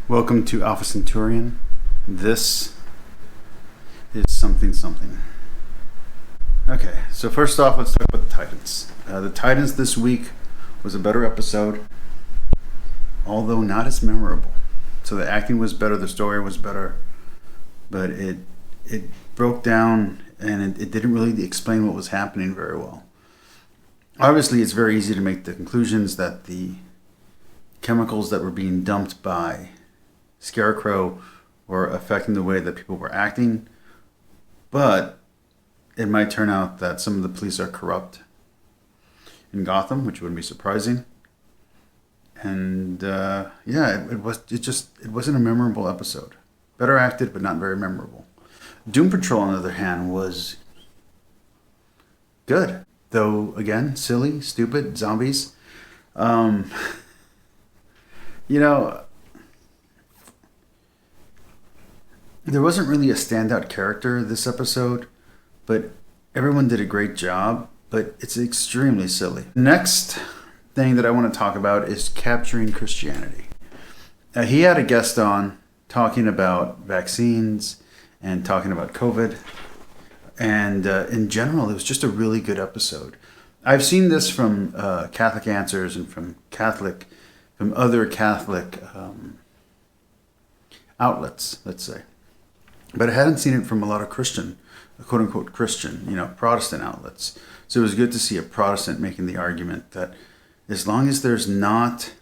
Welcome to Alpha Centurion. This is something. Okay, so first off, let's talk about the Titans. The Titans this week was a better episode, although not as memorable. So the acting was better, the story was better, but it broke down and it didn't really explain what was happening very well. Obviously, it's very easy to make the conclusions that the chemicals that were being dumped by Scarecrow were affecting the way that people were acting, but it might turn out that some of the police are corrupt in Gotham, which wouldn't be surprising. And it wasn't a memorable episode. Better acted, but not very memorable. Doom Patrol, on the other hand, was good, though again silly, stupid zombies. There wasn't really a standout character this episode, but everyone did a great job, but it's extremely silly. Next thing that I want to talk about is capturing Christianity. He had a guest on talking about vaccines and talking about COVID, and in general, it was just a really good episode. I've seen this from Catholic Answers and from other Catholic outlets, let's say. But I hadn't seen it from a lot of Christian, quote-unquote Christian, Protestant outlets. So it was good to see a Protestant making the argument that as long as there's not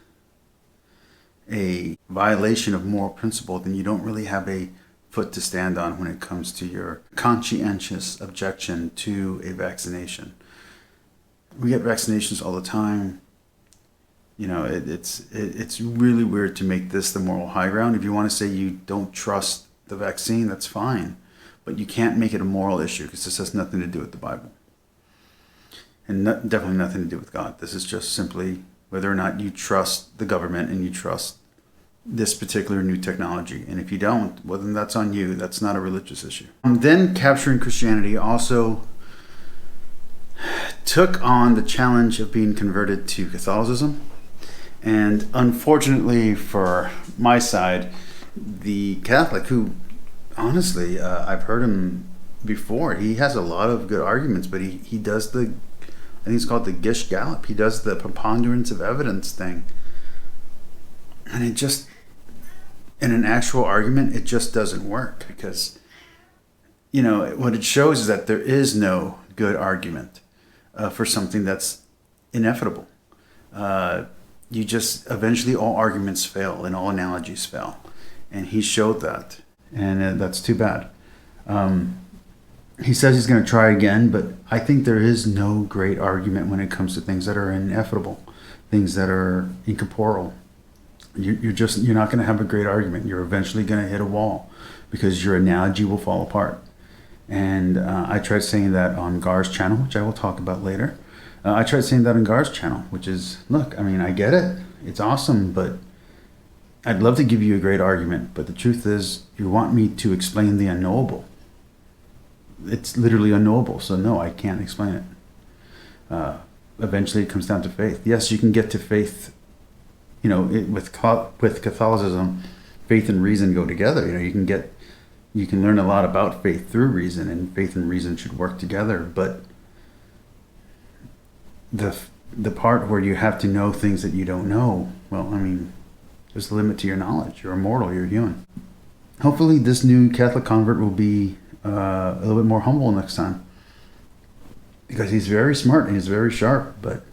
a violation of moral principle, then you don't really have a foot to stand on when it comes to your conscientious objection to a vaccination. We get vaccinations all the time. It's really weird to make this the moral high ground. If you want to say you don't trust the vaccine, that's fine, but you can't make it a moral issue because this has nothing to do with the Bible and definitely nothing to do with God. This is just simply whether or not you trust the government and you trust this particular new technology. And if you don't, well, then that's on you. That's not a religious issue. Then Capturing Christianity also took on the challenge of being converted to Catholicism. And unfortunately for my side, the Catholic, who honestly, I've heard him before, he has a lot of good arguments, but he does I think it's called the Gish Gallop. He does the preponderance of evidence thing. And it just, in an actual argument, it just doesn't work because, what it shows is that there is no good argument for something that's inevitable. Eventually all arguments fail and all analogies fail. And he showed that, and that's too bad. He says he's going to try again, but I think there is no great argument when it comes to things that are ineffable, things that are incorporeal. You're not going to have a great argument. You're eventually going to hit a wall because your analogy will fall apart. And I tried saying that on Grr's channel, which I will talk about later. I tried saying that on Grr's channel, which is, look, I get it. It's awesome, but I'd love to give you a great argument, but the truth is you want me to explain the unknowable. It's literally unknowable, so no, I can't explain it. Eventually it comes down to faith. Yes, you can get to faith, with Catholicism, faith and reason go together. You can learn a lot about faith through reason, and faith and reason should work together, but the part where you have to know things that you don't know, there's a limit to your knowledge. You're immortal. You're human. Hopefully this new Catholic convert will be a little bit more humble next time. Because he's very smart and he's very sharp, but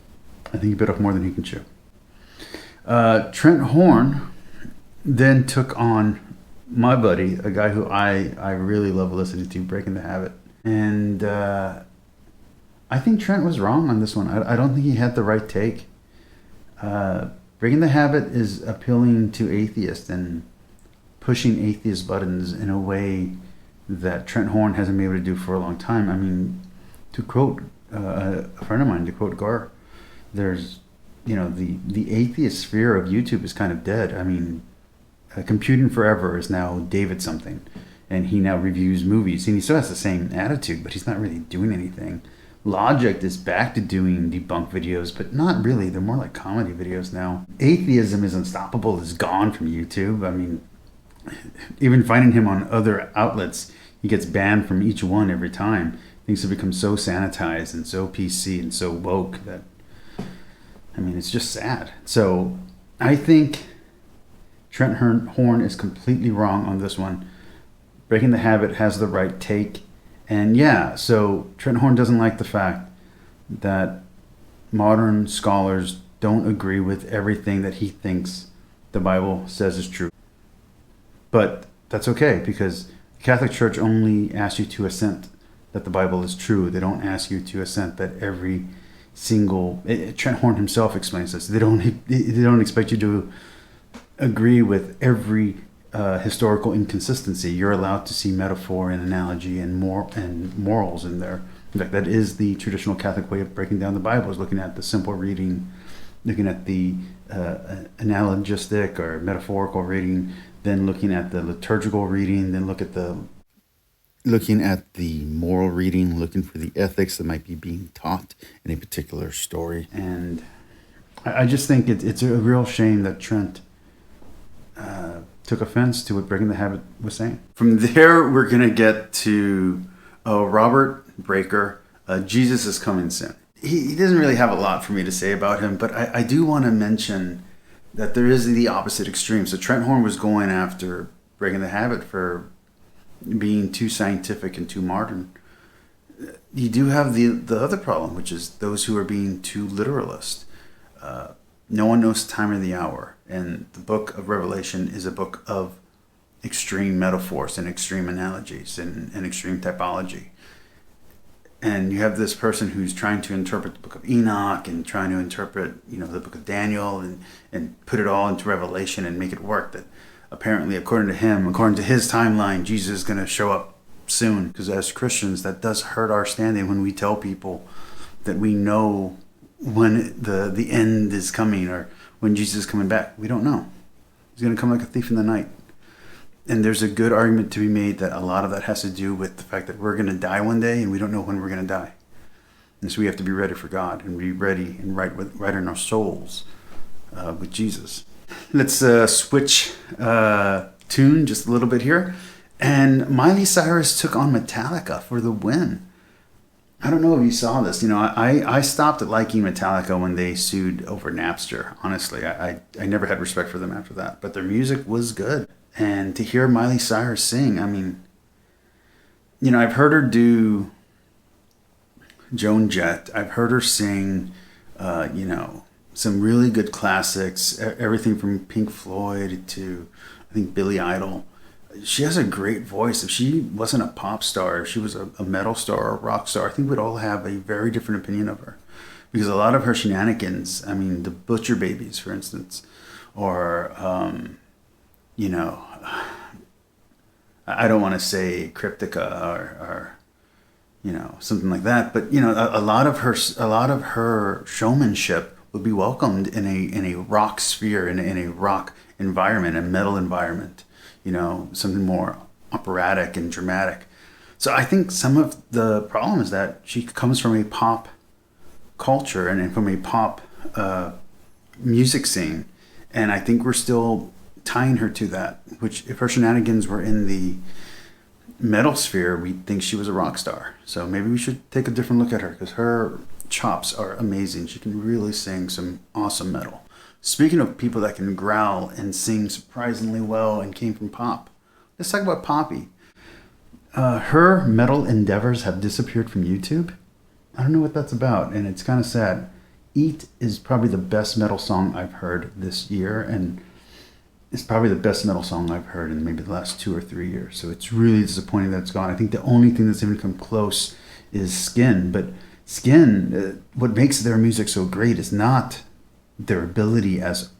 I think he bit off more than he can chew. Trent Horn then took on my buddy, a guy who I really love listening to, Breaking the Habit. And I think Trent was wrong on this one. I don't think he had the right take. Breaking the Habit is appealing to atheists and pushing atheist buttons in a way that Trent Horn hasn't been able to do for a long time. To quote a friend of mine, to quote Grr, there's, the atheist sphere of YouTube is kind of dead. Computing Forever is now David something, and he now reviews movies, and he still has the same attitude, but he's not really doing anything. Logic is back to doing debunk videos, but not really. They're more like comedy videos now. Atheism is Unstoppable is gone from YouTube. I mean, even finding him on other outlets, he gets banned from each one every time. Things have become so sanitized and so PC and so woke that, I mean, it's just sad. So I think Trent Horn is completely wrong on this one. Breaking the Habit has the right take. And yeah, so Trent Horn doesn't like the fact that modern scholars don't agree with everything that he thinks the Bible says is true. But that's okay, because the Catholic Church only asks you to assent that the Bible is true. They don't ask you to assent that every single... Trent Horn himself explains this. They don't expect you to agree with every historical inconsistency. You're allowed to see metaphor and analogy and morals in there. In fact, that is the traditional Catholic way of breaking down the Bible, is looking at the simple reading, looking at the analogistic or metaphorical reading, then looking at the liturgical reading, then looking at the moral reading, looking for the ethics that might be being taught in a particular story. And I just think it's a real shame that Trent took offense to what Breaking the Habit was saying. From there, we're going to get to Robert Breaker. Jesus is coming soon. He doesn't really have a lot for me to say about him, but I do want to mention that there is the opposite extreme. So Trent Horn was going after Breaking the Habit for being too scientific and too modern. You do have the other problem, which is those who are being too literalist. No one knows the time or the hour. And the book of Revelation is a book of extreme metaphors and extreme analogies and extreme typology. And you have this person who's trying to interpret the book of Enoch and trying to interpret, the book of Daniel and put it all into Revelation and make it work. That apparently, according to him, according to his timeline, Jesus is going to show up soon. Because as Christians, that does hurt our standing when we tell people that we know when the end is coming or when Jesus is coming back. We don't know. He's going to come like a thief in the night. And there's a good argument to be made that a lot of that has to do with the fact that we're going to die one day and we don't know when we're going to die. And so we have to be ready for God and be ready and right in our souls with Jesus. Let's switch tune just a little bit here. And Miley Cyrus took on Metallica for the win. I don't know if you saw this. I stopped liking Metallica when they sued over Napster. Honestly, I never had respect for them after that. But their music was good. And to hear Miley Cyrus sing, I mean, I've heard her do Joan Jett. I've heard her sing, some really good classics. Everything from Pink Floyd to, I think, Billy Idol. She has a great voice. If she wasn't a pop star, if she was a metal star or a rock star, I think we'd all have a very different opinion of her. Because a lot of her shenanigans, I mean, the Butcher Babies, for instance, or, I don't want to say Cryptica or something like that, but a lot of her showmanship would be welcomed in a rock sphere, in a rock environment, a metal environment. Something more operatic and dramatic. So I think some of the problem is that she comes from a pop culture and from a pop music scene. And I think we're still tying her to that, which if her shenanigans were in the metal sphere, we'd think she was a rock star. So maybe we should take a different look at her, because her chops are amazing. She can really sing some awesome metal. Speaking of people that can growl and sing surprisingly well and came from pop, let's talk about Poppy. Her metal endeavors have disappeared from YouTube. I don't know what that's about, and it's kind of sad. Eat is probably the best metal song I've heard this year, and it's probably the best metal song I've heard in maybe the last 2 or 3 years. So it's really disappointing that it's gone. I think the only thing that's even come close is Skin. But Skin, what makes their music so great is not their ability as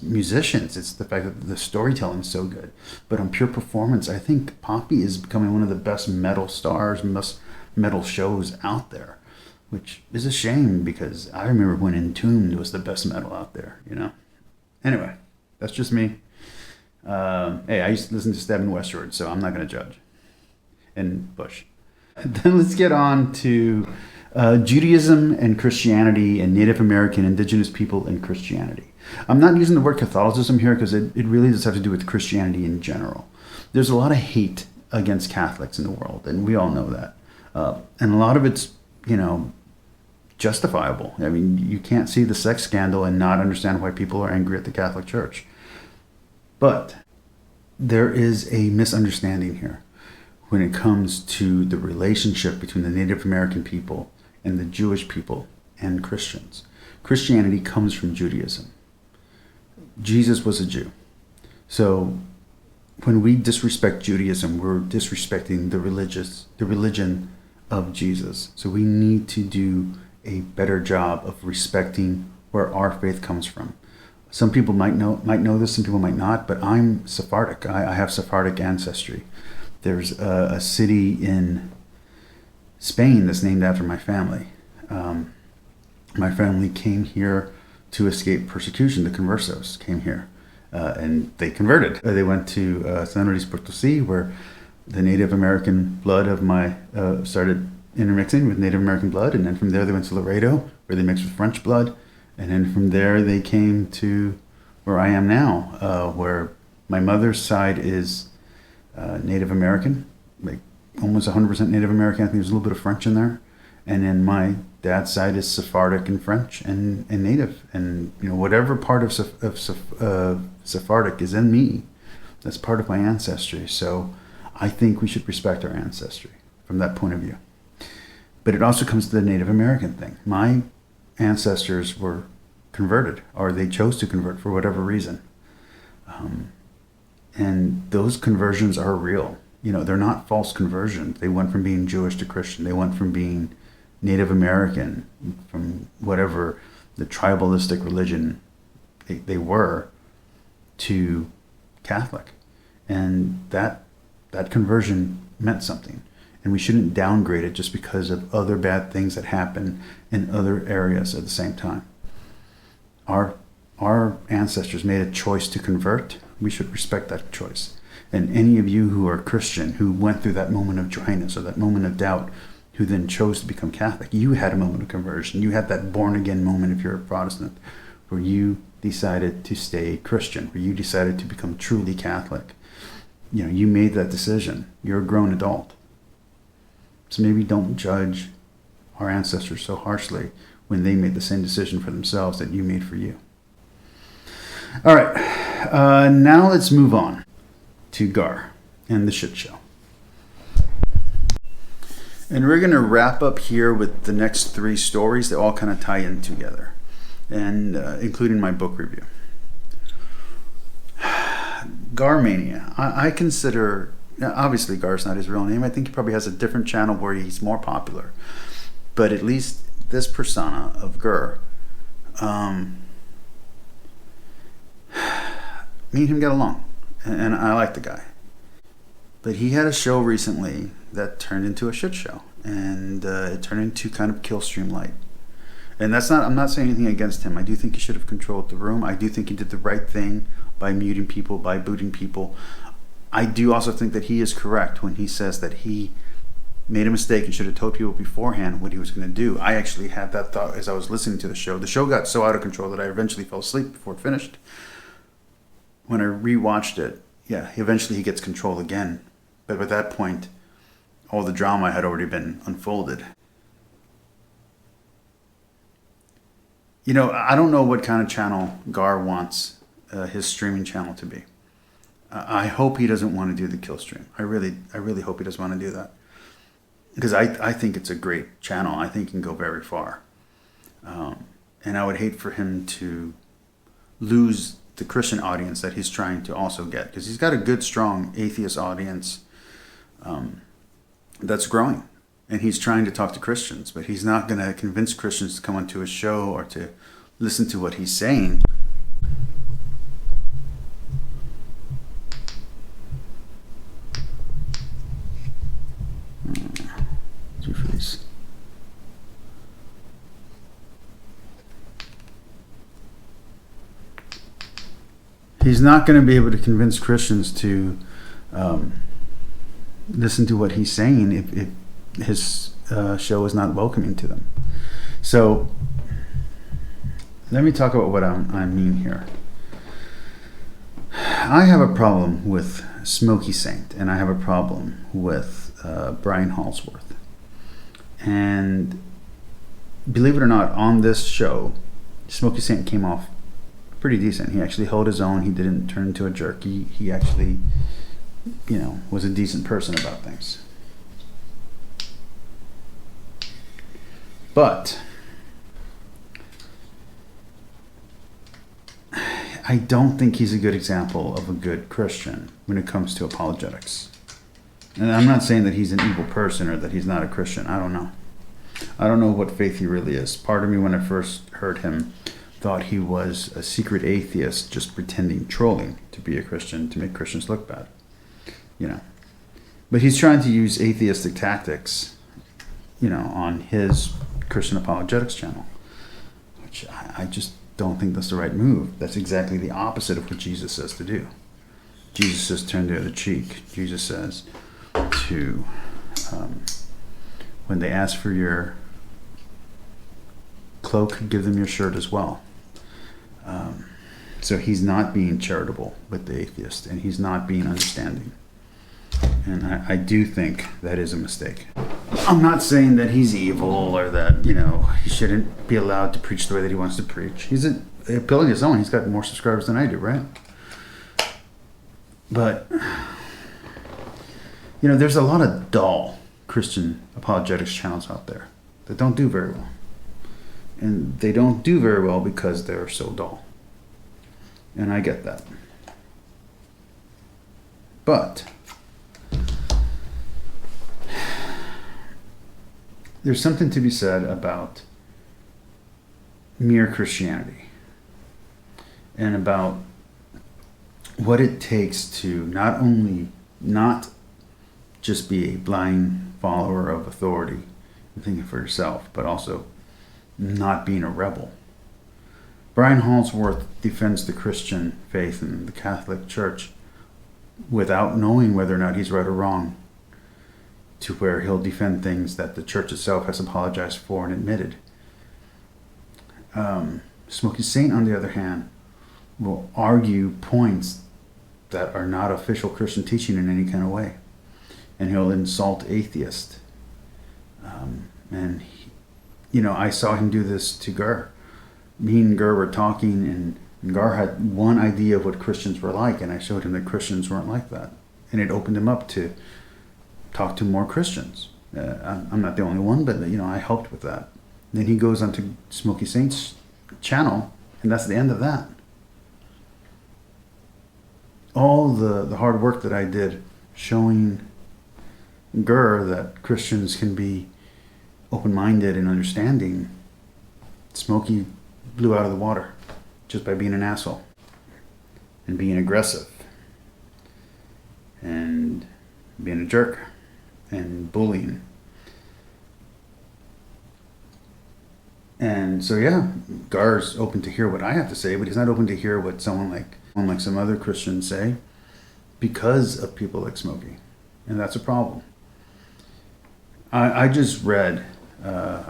musicians. It's the fact that the storytelling is so good. But on pure performance, I think Poppy is becoming one of the best metal stars, best metal shows out there, which is a shame, because I remember when Entombed was the best metal out there, Anyway, that's just me. Hey, I used to listen to Stabbing Westward, so I'm not going to judge. And Bush. Then let's get on to Judaism and Christianity and Native American indigenous people and Christianity. I'm not using the word Catholicism here because it really does have to do with Christianity in general. There's a lot of hate against Catholics in the world, and we all know that. And a lot of it's, justifiable. I mean, you can't see the sex scandal and not understand why people are angry at the Catholic Church. But there is a misunderstanding here when it comes to the relationship between the Native American people and the Jewish people and Christians. Christianity comes from Judaism. Jesus was a Jew. So when we disrespect Judaism, we're disrespecting the religion of Jesus. So we need to do a better job of respecting where our faith comes from. Some people might know this, some people might not, but I'm Sephardic. I have Sephardic ancestry. There's a city in Spain that's named after my family. My family came here to escape persecution. The conversos came here, and they converted. They went to San Luis Potosí, where the Native American blood of my started intermixing with Native American blood, and then from there they went to Laredo, where they mixed with French blood, and then from there they came to where I am now, where my mother's side is Native American, like almost 100% Native American. I think there's a little bit of French in there, and then my dad's side is Sephardic and French and Native, and whatever part of Sephardic is in me, that's part of my ancestry. So I think we should respect our ancestry from that point of view. But it also comes to the Native American thing. My ancestors were converted, or they chose to convert for whatever reason. And those conversions are real. They're not false conversions. They went from being Jewish to Christian. They went from being Native American, from whatever the tribalistic religion they were, to Catholic. And that conversion meant something. And we shouldn't downgrade it just because of other bad things that happen in other areas at the same time. Our ancestors made a choice to convert. We should respect that choice. And any of you who are Christian, who went through that moment of dryness or that moment of doubt, who then chose to become Catholic, you had a moment of conversion. You had that born again moment if you're a Protestant, where you decided to stay Christian, where you decided to become truly Catholic. You made that decision. You're a grown adult. So maybe don't judge our ancestors so harshly when they made the same decision for themselves that you made for you. All right, now let's move on to Grr and the shit show. And we're going to wrap up here with the next 3 stories that all kind of tie in together, and including my book review. Grr Mania. I consider, obviously Grr's not his real name. I think he probably has a different channel where he's more popular. But at least this persona of Grr, me and him get along. And I like the guy. But he had a show recently that turned into a shit show. And it turned into kind of kill stream light. And I'm not saying anything against him. I do think he should have controlled the room. I do think he did the right thing by muting people, by booting people. I do also think that he is correct when he says that he made a mistake and should have told people beforehand what he was going to do. I actually had that thought as I was listening to the show. The show got so out of control that I eventually fell asleep before it finished. When I rewatched it, eventually he gets control again. But by that point, all the drama had already been unfolded. I don't know what kind of channel Grr wants his streaming channel to be. I hope he doesn't want to do the kill stream. I really hope he doesn't want to do that. Because I think it's a great channel. I think it can go very far. And I would hate for him to lose the Christian audience that he's trying to also get. Because he's got a good, strong atheist audience that's growing. And he's trying to talk to Christians. But he's not going to convince Christians to come onto his show or to listen to what he's saying. He's not going to be able to convince Christians to listen to what he's saying if show is not welcoming to them. So let me talk about what I mean here. I have a problem with Smokey Saint, and I have a problem with Brian Halsworth. And believe it or not, on this show, Smokey Saint came off pretty decent. He actually held his own. He didn't turn into a jerk. He actually, was a decent person about things. But I don't think he's a good example of a good Christian when it comes to apologetics. And I'm not saying that he's an evil person or that he's not a Christian. I don't know. I don't know what faith he really is. Part of me, when I first heard him, thought he was a secret atheist just pretending, trolling to be a Christian, to make Christians look bad. But he's trying to use atheistic tactics, on his Christian apologetics channel, which I just don't think that's the right move. That's exactly the opposite of what Jesus says to do. Jesus says turn the other cheek. Jesus says to, when they ask for your cloak, give them your shirt as well. So he's not being charitable with the atheist, and he's not being understanding. And I do think that is a mistake. I'm not saying that he's evil or that, he shouldn't be allowed to preach the way that he wants to preach. He's appealing his own. He's got more subscribers than I do, right? But, there's a lot of dull Christian apologetics channels out there that don't do very well. And they don't do very well because they're so dull. And I get that. But there's something to be said about mere Christianity and about what it takes to not only not just be a blind follower of authority and thinking for yourself, but also not being a rebel. Brian Halsworth defends the Christian faith and the Catholic Church without knowing whether or not he's right or wrong, to where he'll defend things that the church itself has apologized for and admitted. Smokey Saint, on the other hand, will argue points that are not official Christian teaching in any kind of way. And he'll insult atheists. I saw him do this to Grr. Me and Grr were talking, and Grr had one idea of what Christians were like, and I showed him that Christians weren't like that. And it opened him up to talk to more Christians. I'm not the only one, but I helped with that. Then he goes onto Smokey Saint's channel, and that's the end of that. All the hard work that I did showing Grr that Christians can be open-minded and understanding, Smokey blew out of the water just by being an asshole and being aggressive and being a jerk and bullying. And so Grr's open to hear what I have to say, but he's not open to hear what someone like some other Christians say because of people like Smokey. And that's a problem. I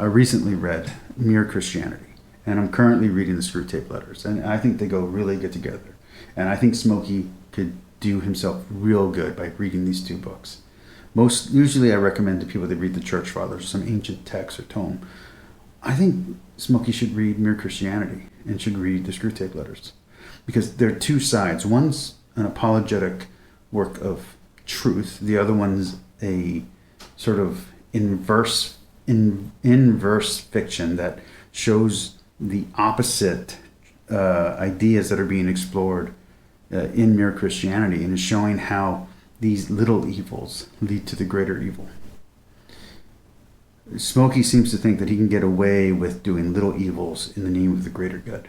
recently read Mere Christianity, and I'm currently reading the Screw Tape Letters, and I think they go really good together. And I think Smokey could do himself real good by reading these two books. Usually I recommend to people that read the Church Fathers or some ancient text or tome. I think Smokey should read Mere Christianity and should read the Screw Tape Letters, because they're two sides. One's an apologetic work of truth. The other one's a sort of inverse fiction that shows the opposite ideas that are being explored in Mere Christianity, and is showing how these little evils lead to the greater evil. Smokey seems to think that he can get away with doing little evils in the name of the greater good.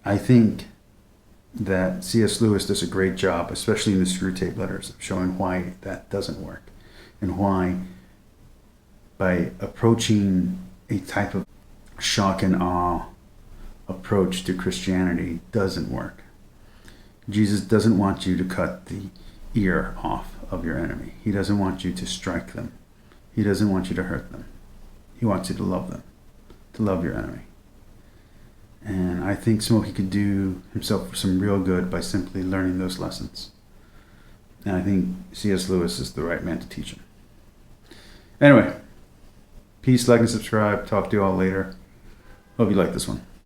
I think that C.S. Lewis does a great job, especially in the Screw Tape Letters, of showing why that doesn't work, and why by approaching a type of shock and awe approach to Christianity doesn't work. Jesus doesn't want you to cut the ear off of your enemy. He doesn't want you to strike them. He doesn't want you to hurt them. He wants you to love them, to love your enemy. And I think Smokey could do himself some real good by simply learning those lessons. And I think C.S. Lewis is the right man to teach him. Anyway, peace, like, and subscribe. Talk to you all later. Hope you like this one.